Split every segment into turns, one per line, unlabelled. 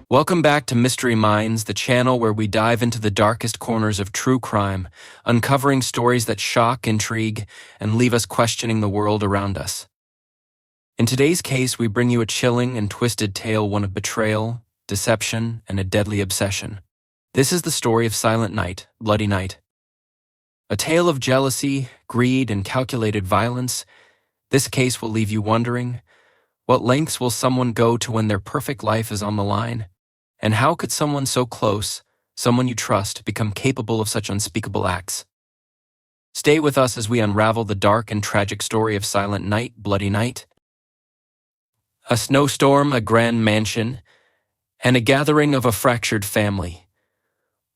Welcome back to Mystery Minds, the channel where we dive into the darkest corners of true crime, uncovering stories that shock, intrigue, and leave us questioning the world around us. In today's case, we bring you a chilling and twisted tale, one of betrayal, deception, and a deadly obsession. This is the story of Silent Night, Bloody Night. A tale of jealousy, greed, and calculated violence. This case will leave you wondering, what lengths will someone go to when their perfect life is on the line? And how could someone so close, someone you trust, become capable of such unspeakable acts? Stay with us as we unravel the dark and tragic story of Silent Night, Bloody Night. A snowstorm, a grand mansion, and a gathering of a fractured family.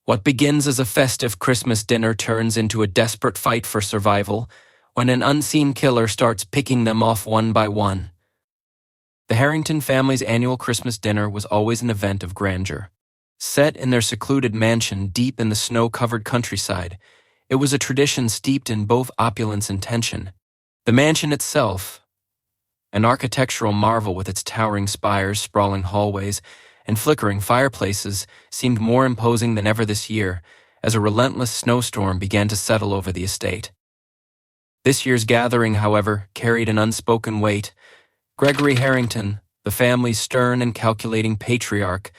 What begins as a festive Christmas dinner turns into a desperate fight for survival when an unseen killer starts picking them off one by one. The Harrington family's annual Christmas dinner was always an event of grandeur. Set in their secluded mansion deep in the snow-covered countryside, it was a tradition steeped in both opulence and tension. The mansion itself, an architectural marvel with its towering spires, sprawling hallways, and flickering fireplaces, seemed more imposing than ever this year as a relentless snowstorm began to settle over the estate. This year's gathering, however, carried an unspoken weight. Gregory Harrington, the family's stern and calculating patriarch,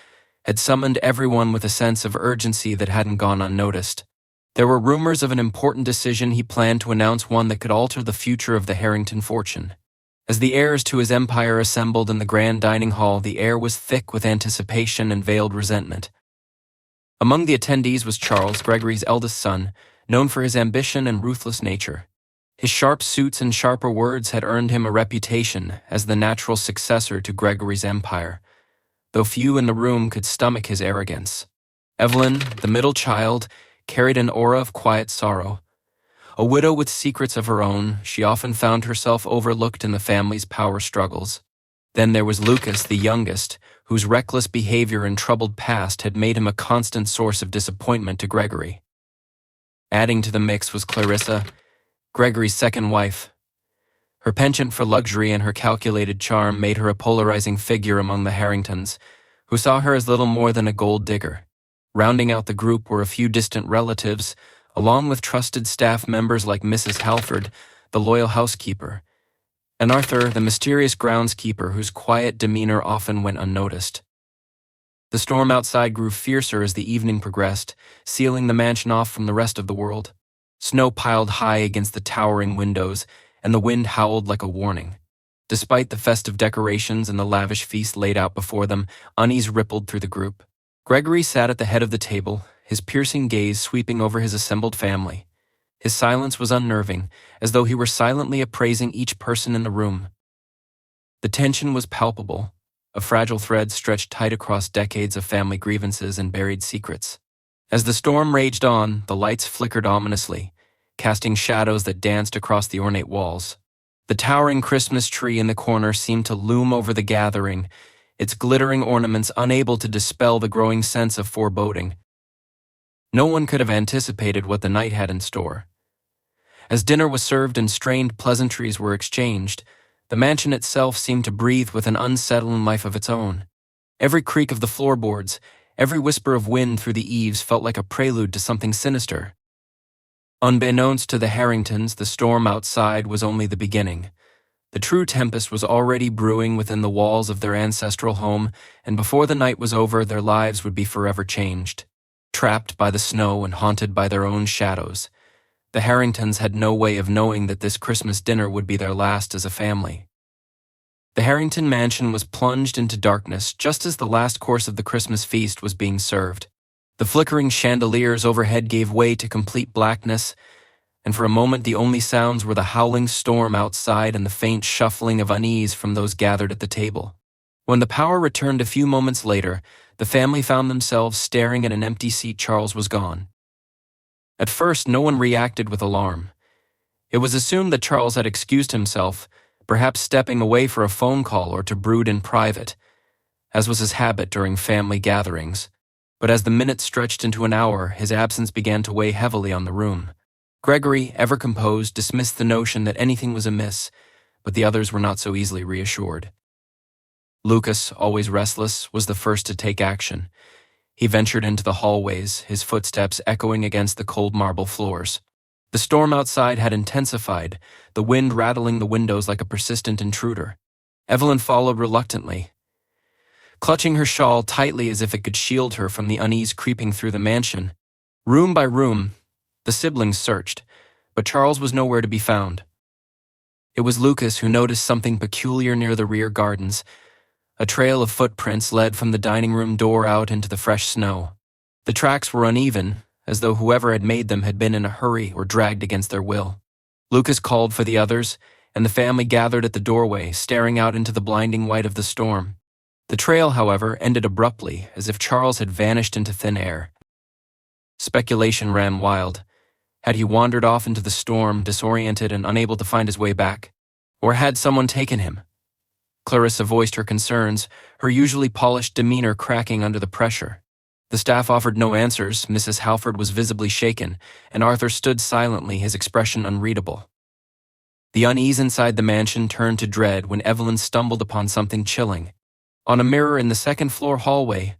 had summoned everyone with a sense of urgency that hadn't gone unnoticed. There were rumors of an important decision he planned to announce, one that could alter the future of the Harrington fortune. As the heirs to his empire assembled in the grand dining hall, the air was thick with anticipation and veiled resentment. Among the attendees was Charles, Gregory's eldest son, known for his ambition and ruthless nature. His sharp suits and sharper words had earned him a reputation as the natural successor to Gregory's empire, though few in the room could stomach his arrogance. Evelyn, the middle child, carried an aura of quiet sorrow. A widow with secrets of her own, she often found herself overlooked in the family's power struggles. Then there was Lucas, the youngest, whose reckless behavior and troubled past had made him a constant source of disappointment to Gregory. Adding to the mix was Clarissa, Gregory's second wife. Her penchant for luxury and her calculated charm made her a polarizing figure among the Harringtons, who saw her as little more than a gold digger. Rounding out the group were a few distant relatives, along with trusted staff members like Mrs. Halford, the loyal housekeeper, and Arthur, the mysterious groundskeeper whose quiet demeanor often went unnoticed. The storm outside grew fiercer as the evening progressed, sealing the mansion off from the rest of the world. Snow piled high against the towering windows, and the wind howled like a warning. Despite the festive decorations and the lavish feast laid out before them, unease rippled through the group. Gregory sat at the head of the table, his piercing gaze sweeping over his assembled family. His silence was unnerving, as though he were silently appraising each person in the room. The tension was palpable, a fragile thread stretched tight across decades of family grievances and buried secrets. As the storm raged on, the lights flickered ominously, casting shadows that danced across the ornate walls. The towering Christmas tree in the corner seemed to loom over the gathering, its glittering ornaments unable to dispel the growing sense of foreboding. No one could have anticipated what the night had in store. As dinner was served and strained pleasantries were exchanged, the mansion itself seemed to breathe with an unsettling life of its own. Every creak of the floorboards, every whisper of wind through the eaves felt like a prelude to something sinister. Unbeknownst to the Harringtons, the storm outside was only the beginning. The true tempest was already brewing within the walls of their ancestral home, and before the night was over, their lives would be forever changed. Trapped by the snow and haunted by their own shadows, the Harringtons had no way of knowing that this Christmas dinner would be their last as a family. The Harrington mansion was plunged into darkness just as the last course of the Christmas feast was being served. The flickering chandeliers overhead gave way to complete blackness, and for a moment the only sounds were the howling storm outside and the faint shuffling of unease from those gathered at the table. When the power returned a few moments later, the family found themselves staring at an empty seat. Charles was gone. At first, no one reacted with alarm. It was assumed that Charles had excused himself, perhaps stepping away for a phone call or to brood in private, as was his habit during family gatherings. But as the minutes stretched into an hour, his absence began to weigh heavily on the room. Gregory, ever composed, dismissed the notion that anything was amiss, but the others were not so easily reassured. Lucas, always restless, was the first to take action. He ventured into the hallways, his footsteps echoing against the cold marble floors. The storm outside had intensified, the wind rattling the windows like a persistent intruder. Evelyn followed reluctantly, clutching her shawl tightly as if it could shield her from the unease creeping through the mansion. Room by room, the siblings searched, but Charles was nowhere to be found. It was Lucas who noticed something peculiar near the rear gardens. A trail of footprints led from the dining room door out into the fresh snow. The tracks were uneven, as though whoever had made them had been in a hurry or dragged against their will. Lucas called for the others, and the family gathered at the doorway, staring out into the blinding white of the storm. The trail, however, ended abruptly, as if Charles had vanished into thin air. Speculation ran wild. Had he wandered off into the storm, disoriented and unable to find his way back? Or had someone taken him? Clarissa voiced her concerns, her usually polished demeanor cracking under the pressure. The staff offered no answers. Mrs. Halford was visibly shaken, and Arthur stood silently, his expression unreadable. The unease inside the mansion turned to dread when Evelyn stumbled upon something chilling. On a mirror in the second-floor hallway,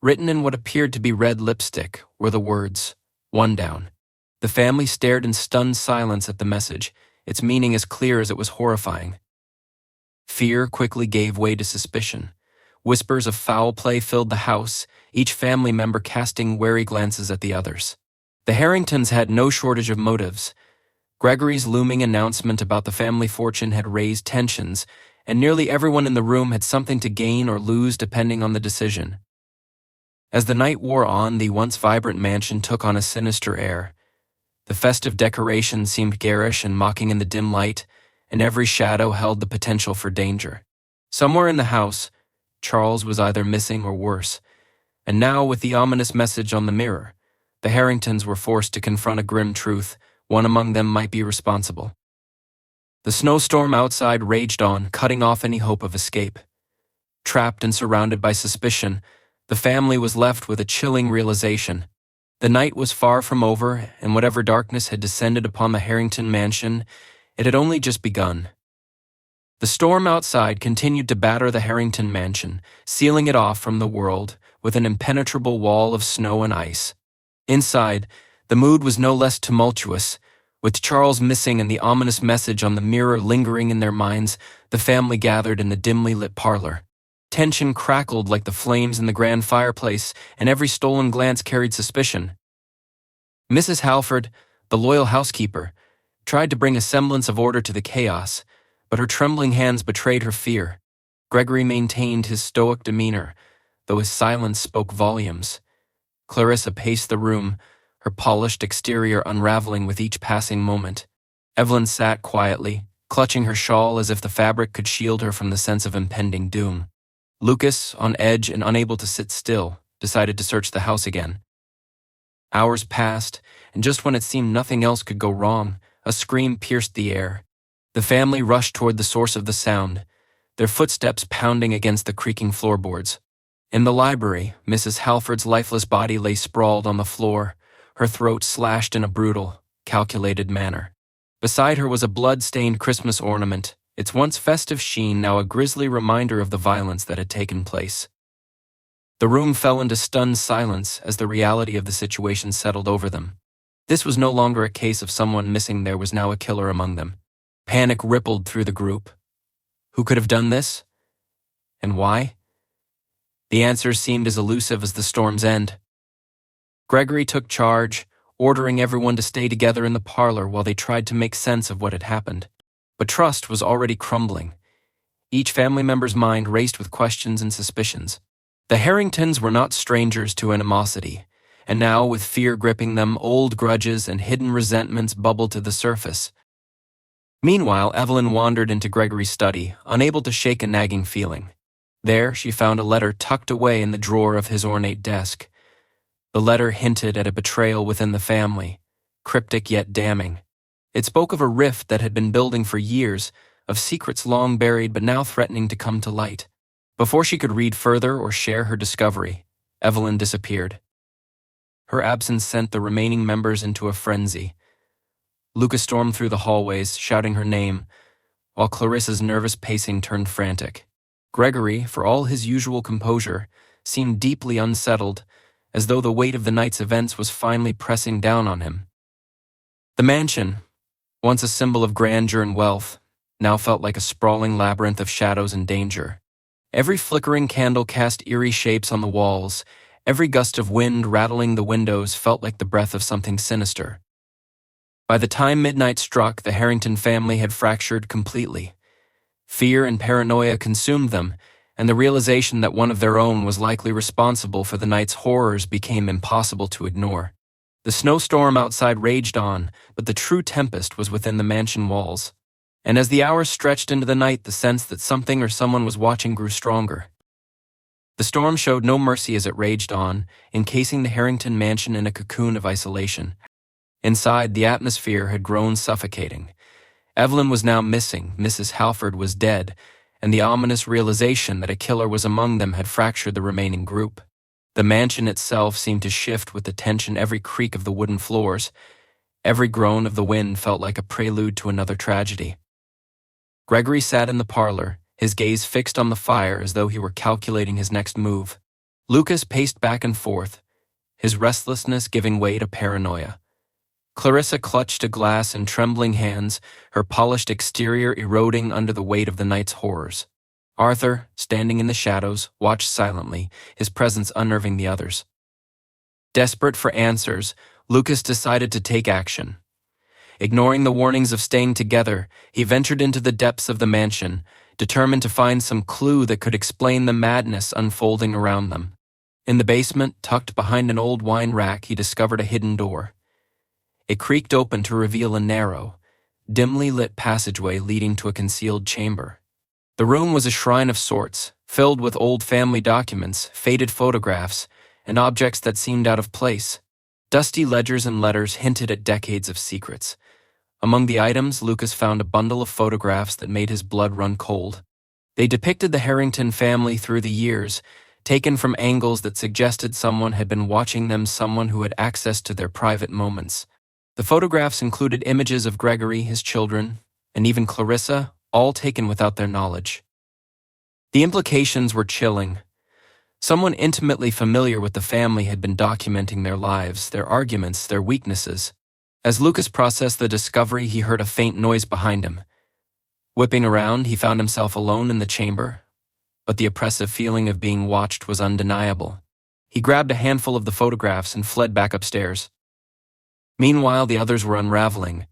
written in what appeared to be red lipstick, were the words, "One down." The family stared in stunned silence at the message, its meaning as clear as it was horrifying. Fear quickly gave way to suspicion. Whispers of foul play filled the house, each family member casting wary glances at the others. The Harringtons had no shortage of motives. Gregory's looming announcement about the family fortune had raised tensions, and nearly everyone in the room had something to gain or lose depending on the decision. As the night wore on, the once vibrant mansion took on a sinister air. The festive decorations seemed garish and mocking in the dim light, and every shadow held the potential for danger. Somewhere in the house, Charles was either missing or worse, and now with the ominous message on the mirror, the Harringtons were forced to confront a grim truth. One among them might be responsible. The snowstorm outside raged on, cutting off any hope of escape. Trapped and surrounded by suspicion, the family was left with a chilling realization. The night was far from over, and whatever darkness had descended upon the Harrington mansion, it had only just begun. The storm outside continued to batter the Harrington mansion, sealing it off from the world with an impenetrable wall of snow and ice. Inside, the mood was no less tumultuous. With Charles missing and the ominous message on the mirror lingering in their minds, the family gathered in the dimly lit parlor. Tension crackled like the flames in the grand fireplace, and every stolen glance carried suspicion. Mrs. Halford, the loyal housekeeper, tried to bring a semblance of order to the chaos, but her trembling hands betrayed her fear. Gregory maintained his stoic demeanor, though his silence spoke volumes. Clarissa paced the room, her polished exterior unraveling with each passing moment. Evelyn sat quietly, clutching her shawl as if the fabric could shield her from the sense of impending doom. Lucas, on edge and unable to sit still, decided to search the house again. Hours passed, and just when it seemed nothing else could go wrong, a scream pierced the air. The family rushed toward the source of the sound, their footsteps pounding against the creaking floorboards. In the library, Mrs. Halford's lifeless body lay sprawled on the floor, her throat slashed in a brutal, calculated manner. Beside her was a blood-stained Christmas ornament, its once festive sheen now a grisly reminder of the violence that had taken place. The room fell into stunned silence as the reality of the situation settled over them. This was no longer a case of someone missing, there was now a killer among them. Panic rippled through the group. Who could have done this? And why? The answers seemed as elusive as the storm's end. Gregory took charge, ordering everyone to stay together in the parlor while they tried to make sense of what had happened. But trust was already crumbling. Each family member's mind raced with questions and suspicions. The Harringtons were not strangers to animosity, and now, with fear gripping them, old grudges and hidden resentments bubbled to the surface. Meanwhile, Evelyn wandered into Gregory's study, unable to shake a nagging feeling. There, she found a letter tucked away in the drawer of his ornate desk. The letter hinted at a betrayal within the family, cryptic yet damning. It spoke of a rift that had been building for years, of secrets long buried but now threatening to come to light. Before she could read further or share her discovery, Evelyn disappeared. Her absence sent the remaining members into a frenzy. Lucas stormed through the hallways, shouting her name, while Clarissa's nervous pacing turned frantic. Gregory, for all his usual composure, seemed deeply unsettled, as though the weight of the night's events was finally pressing down on him. The mansion, once a symbol of grandeur and wealth, now felt like a sprawling labyrinth of shadows and danger. Every flickering candle cast eerie shapes on the walls. Every gust of wind rattling the windows felt like the breath of something sinister. By the time midnight struck, the Harrington family had fractured completely. Fear and paranoia consumed them, and the realization that one of their own was likely responsible for the night's horrors became impossible to ignore. The snowstorm outside raged on, but the true tempest was within the mansion walls. And as the hours stretched into the night, the sense that something or someone was watching grew stronger. The storm showed no mercy as it raged on, encasing the Harrington mansion in a cocoon of isolation. Inside, the atmosphere had grown suffocating. Evelyn was now missing, Mrs. Halford was dead, and the ominous realization that a killer was among them had fractured the remaining group. The mansion itself seemed to shift with the tension. Every creak of the wooden floors, every groan of the wind felt like a prelude to another tragedy. Gregory sat in the parlor, his gaze fixed on the fire as though he were calculating his next move. Lucas paced back and forth, his restlessness giving way to paranoia. Clarissa clutched a glass in trembling hands, her polished exterior eroding under the weight of the night's horrors. Arthur, standing in the shadows, watched silently, his presence unnerving the others. Desperate for answers, Lucas decided to take action. Ignoring the warnings of staying together, he ventured into the depths of the mansion, determined to find some clue that could explain the madness unfolding around them. In the basement, tucked behind an old wine rack, he discovered a hidden door. It creaked open to reveal a narrow, dimly lit passageway leading to a concealed chamber. The room was a shrine of sorts, filled with old family documents, faded photographs, and objects that seemed out of place. Dusty ledgers and letters hinted at decades of secrets. Among the items, Lucas found a bundle of photographs that made his blood run cold. They depicted the Harrington family through the years, taken from angles that suggested someone had been watching them, someone who had access to their private moments. The photographs included images of Gregory, his children, and even Clarissa, all taken without their knowledge. The implications were chilling. Someone intimately familiar with the family had been documenting their lives, their arguments, their weaknesses. As Lucas processed the discovery, he heard a faint noise behind him. Whipping around, he found himself alone in the chamber, but the oppressive feeling of being watched was undeniable. He grabbed a handful of the photographs and fled back upstairs. Meanwhile, the others were unraveling.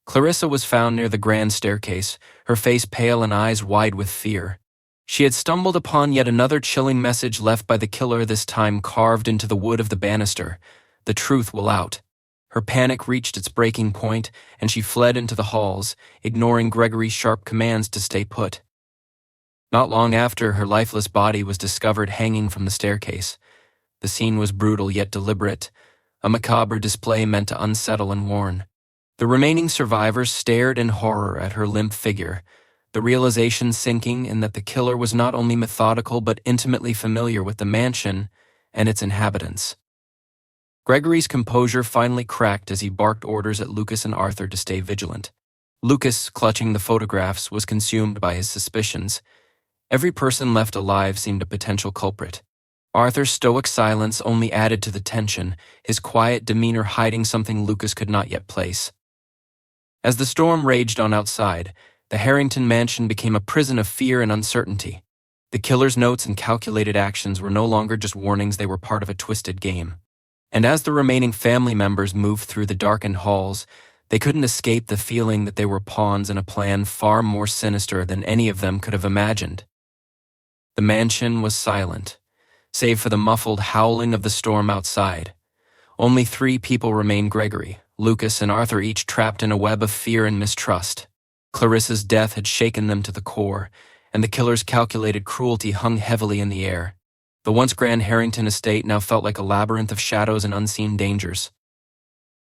Clarissa was found near the grand staircase, her face pale and eyes wide with fear. She had stumbled upon yet another chilling message left by the killer, this time carved into the wood of the banister. The truth will out. Her panic reached its breaking point, and she fled into the halls, ignoring Gregory's sharp commands to stay put. Not long after, her lifeless body was discovered hanging from the staircase. The scene was brutal yet deliberate, a macabre display meant to unsettle and warn. The remaining survivors stared in horror at her limp figure, the realization sinking in that the killer was not only methodical but intimately familiar with the mansion and its inhabitants. Gregory's composure finally cracked as he barked orders at Lucas and Arthur to stay vigilant. Lucas, clutching the photographs, was consumed by his suspicions. Every person left alive seemed a potential culprit. Arthur's stoic silence only added to the tension, his quiet demeanor hiding something Lucas could not yet place. As the storm raged on outside, the Harrington mansion became a prison of fear and uncertainty. The killer's notes and calculated actions were no longer just warnings, they were part of a twisted game. And as the remaining family members moved through the darkened halls, they couldn't escape the feeling that they were pawns in a plan far more sinister than any of them could have imagined. The mansion was silent, save for the muffled howling of the storm outside. Only 3 people remained: Gregory, Lucas, and Arthur, each trapped in a web of fear and mistrust. Clarissa's death had shaken them to the core, and the killer's calculated cruelty hung heavily in the air. The once grand Harrington estate now felt like a labyrinth of shadows and unseen dangers.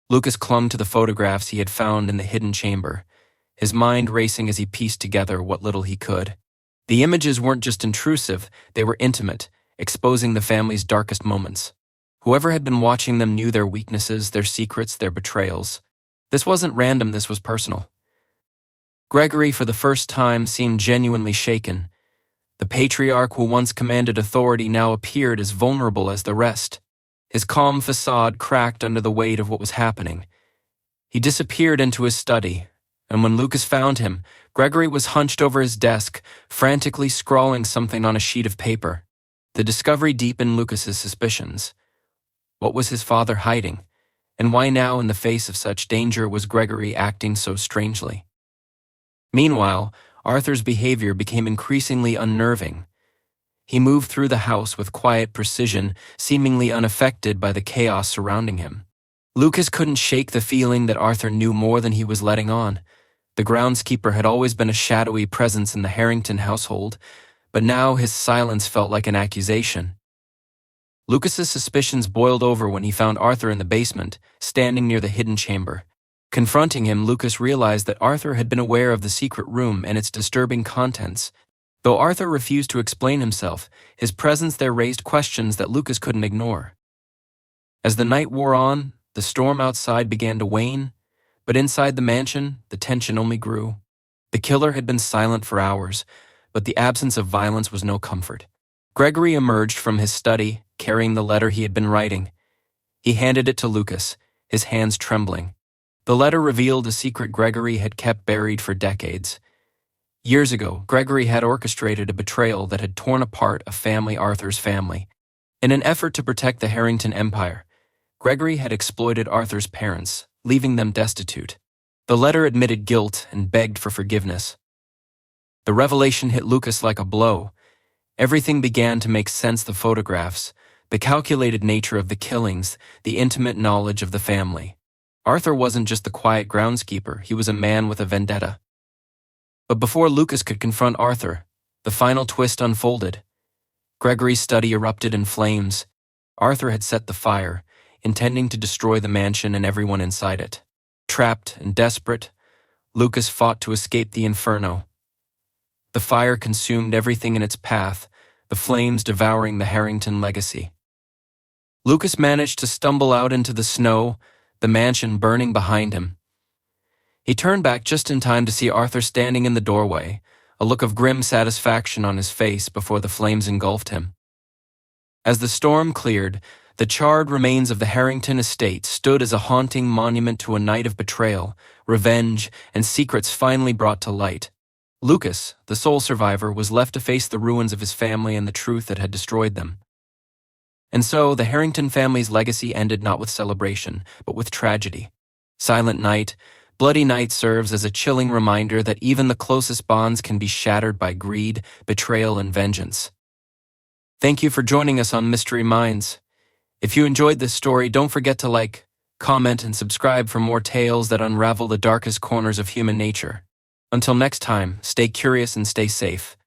Lucas clung to the photographs he had found in the hidden chamber, his mind racing as he pieced together what little he could. The images weren't just intrusive, they were intimate, exposing the family's darkest moments. Whoever had been watching them knew their weaknesses, their secrets, their betrayals. This wasn't random, this was personal. Gregory, for the first time, seemed genuinely shaken. The patriarch who once commanded authority now appeared as vulnerable as the rest. His calm facade cracked under the weight of what was happening. He disappeared into his study, and when Lucas found him, Gregory was hunched over his desk, frantically scrawling something on a sheet of paper. The discovery deepened Lucas's suspicions. What was his father hiding? And why now, in the face of such danger, was Gregory acting so strangely? Meanwhile, Arthur's behavior became increasingly unnerving. He moved through the house with quiet precision, seemingly unaffected by the chaos surrounding him. Lucas couldn't shake the feeling that Arthur knew more than he was letting on. The groundskeeper had always been a shadowy presence in the Harrington household, but now his silence felt like an accusation. Lucas's suspicions boiled over when he found Arthur in the basement, standing near the hidden chamber. Confronting him, Lucas realized that Arthur had been aware of the secret room and its disturbing contents. Though Arthur refused to explain himself, his presence there raised questions that Lucas couldn't ignore. As the night wore on, the storm outside began to wane, but inside the mansion, the tension only grew. The killer had been silent for hours, but the absence of violence was no comfort. Gregory emerged from his study, carrying the letter he had been writing. He handed it to Lucas, his hands trembling. The letter revealed a secret Gregory had kept buried for decades. Years ago, Gregory had orchestrated a betrayal that had torn apart a family, Arthur's family. In an effort to protect the Harrington Empire, Gregory had exploited Arthur's parents, leaving them destitute. The letter admitted guilt and begged for forgiveness. The revelation hit Lucas like a blow. Everything began to make sense: the photographs, the calculated nature of the killings, the intimate knowledge of the family. Arthur wasn't just the quiet groundskeeper, he was a man with a vendetta. But before Lucas could confront Arthur, the final twist unfolded. Gregory's study erupted in flames. Arthur had set the fire, intending to destroy the mansion and everyone inside it. Trapped and desperate, Lucas fought to escape the inferno. The fire consumed everything in its path, the flames devouring the Harrington legacy. Lucas managed to stumble out into the snow, the mansion burning behind him. He turned back just in time to see Arthur standing in the doorway, a look of grim satisfaction on his face before the flames engulfed him. As the storm cleared, the charred remains of the Harrington estate stood as a haunting monument to a night of betrayal, revenge, and secrets finally brought to light. Lucas, the sole survivor, was left to face the ruins of his family and the truth that had destroyed them. And so, the Harrington family's legacy ended not with celebration, but with tragedy. Silent Night, Bloody Night serves as a chilling reminder that even the closest bonds can be shattered by greed, betrayal, and vengeance. Thank you for joining us on Mystery Minds. If you enjoyed this story, don't forget to like, comment, and subscribe for more tales that unravel the darkest corners of human nature. Until next time, stay curious and stay safe.